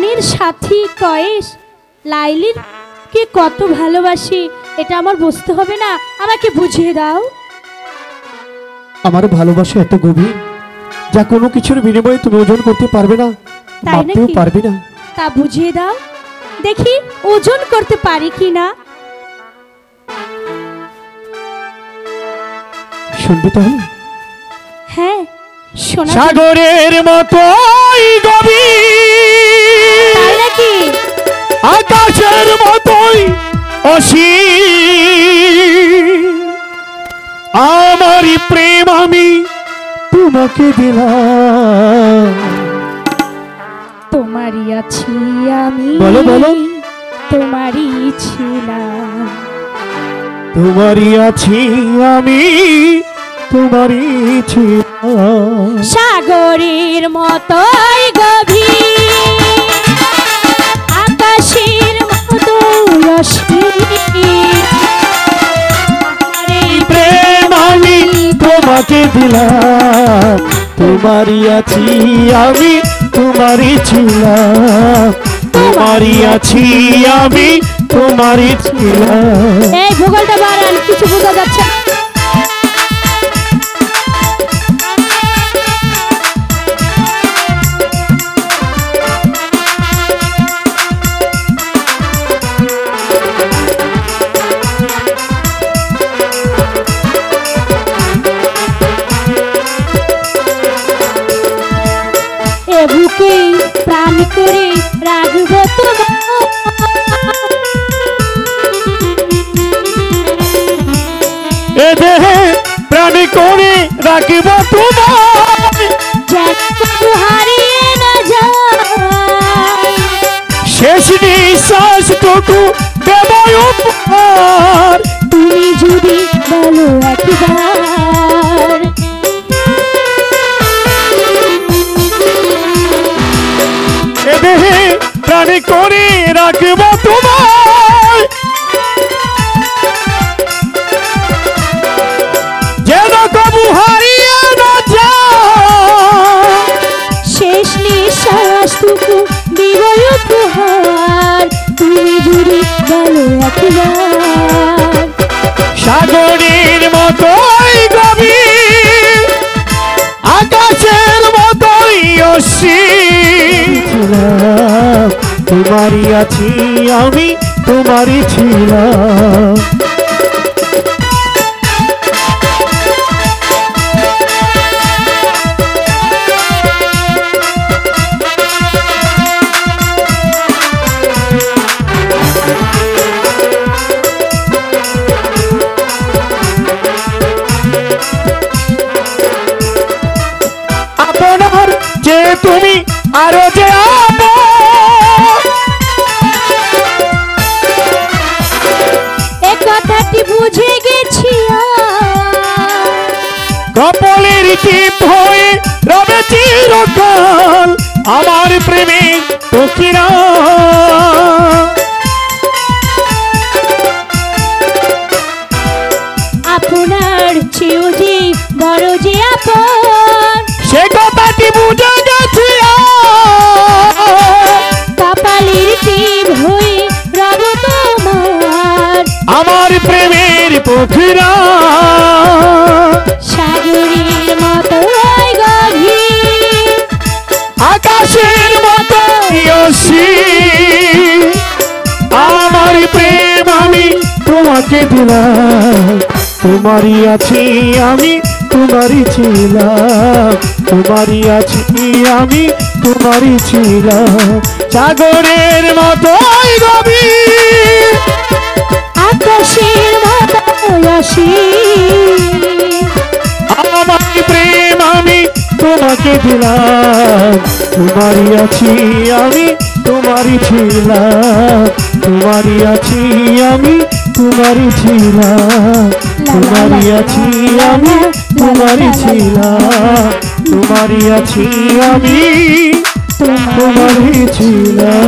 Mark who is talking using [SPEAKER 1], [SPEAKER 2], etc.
[SPEAKER 1] প্রাণের সাথী কয়েস লাইলির কে কত ভালোবাসি এটা আমার বুঝতে হবে না? আমাকে বুঝিয়ে দাও।
[SPEAKER 2] আমার ভালোবাসা এত গভীর যা কোনো কিছুর বিনিময়ে তুমি ওজন করতে পারবে না, মাপতেও পারবে না।
[SPEAKER 1] তা বুঝিয়ে দাও দেখি ওজন করতে পারি কি না।
[SPEAKER 2] শুনবি তাহলে?
[SPEAKER 1] হ্যাঁ শোনা।
[SPEAKER 2] সাগরের মতোই গভীর,
[SPEAKER 1] তাই নাকি?
[SPEAKER 2] আকাশের মতোই অসীম আমারই প্রেম আমি তোমাকে দিলাম।
[SPEAKER 1] তোমারই আছি আমি,
[SPEAKER 2] বলো বলো।
[SPEAKER 1] তোমারই ছিলাম।
[SPEAKER 2] তোমারই আছি আমি, তোমারই ছিলাম।
[SPEAKER 1] সাগরের মতোই গভীর, আকাশের মতোই অসীম
[SPEAKER 2] প্রেম আমি তোমাকে দিলাম। তোমারই আছি আমি, তোমারই ছিলাম। তোমারই আছি আমি, তোমারই ছিলাম।
[SPEAKER 1] এই ভূগোলটা বাড়ান, কিছু বোঝা যাচ্ছে না। এ বুকে প্রাণ করে রাখবো তোমার,
[SPEAKER 2] এ দেহে প্রাণ করে রাখব তোমার,
[SPEAKER 1] যেন কবু হারিয়ে না যায়।
[SPEAKER 2] শেষ নিঃশ্বাসটুকু দেব উপহার।
[SPEAKER 1] তুমি যদি বলো একবার,
[SPEAKER 2] এ দেহে প্রাণ করে রাখব তোমার, যেন কবু হারিয়ে না যায়।
[SPEAKER 1] শেষ নিঃশ্বাসটুকু দিব উপহার। তুমি যদি বলো একবার।
[SPEAKER 2] সাগরের মতোই গভীর, আকাশের মতোই অসীম তোমারই আছি আমি, তোমারই ছিলাম। আপনার যে তুমি আরো যে
[SPEAKER 1] এ কথাটি বুঝে গেছি
[SPEAKER 2] কপালের টিপ হয়ে রবে চিরকাল আমার প্রেমে সখীরা।
[SPEAKER 1] আপনার চেয়েও যে বড় যে আপন,
[SPEAKER 2] সে কথাটি বুঝে গেছি
[SPEAKER 1] কপালের টিপ হয়ে রব তোমার
[SPEAKER 2] আমার প্রেমের পথিরা।
[SPEAKER 1] সাগরের মতো গভীর,
[SPEAKER 2] আকাশের মতো অসীম আমার প্রেম আমি তোমাকে দিলাম। তোমারই আছি আমি, তোমারই ছিলাম। তোমারই আছি আমি, তোমারই ছিলাম। সাগরের মতোই গভীর,
[SPEAKER 1] আকাশের মতো অসীম
[SPEAKER 2] আমার প্রেম আমি তোমাকে দিলাম। তোমারই আছি আমি, তোমারই ছিলাম। তোমারই আছি আমি, তোমারই ছিলাম। তোমারই আছি আমি, তোমারই ছিলাম। তোমারই আছি আমি, তোমারই ছিলাম।